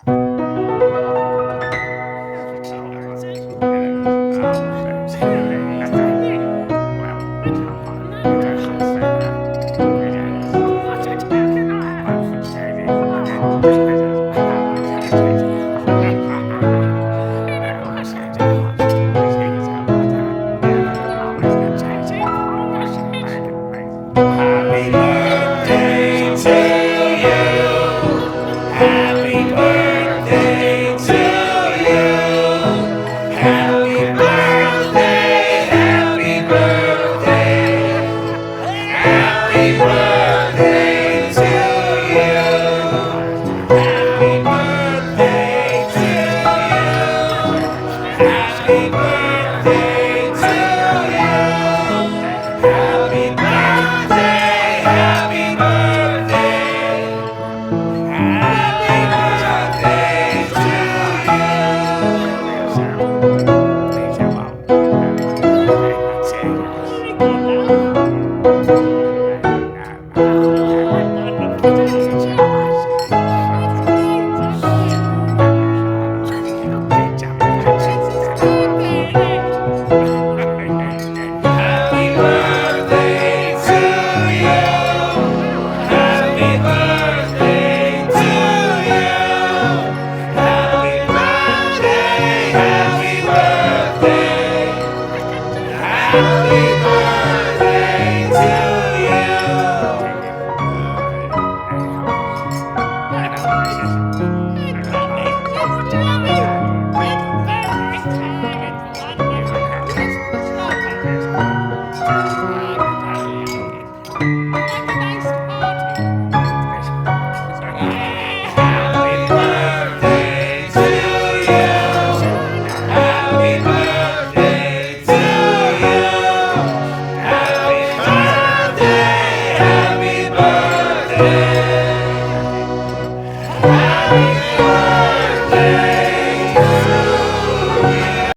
Happy birthday to you. Happy birthday to you. Happy birthday, happy birthday. Happy birthday to you. Happy birthday to you. Happy birthday to you. Happy birthday, happy birthday. Happy birthday to you.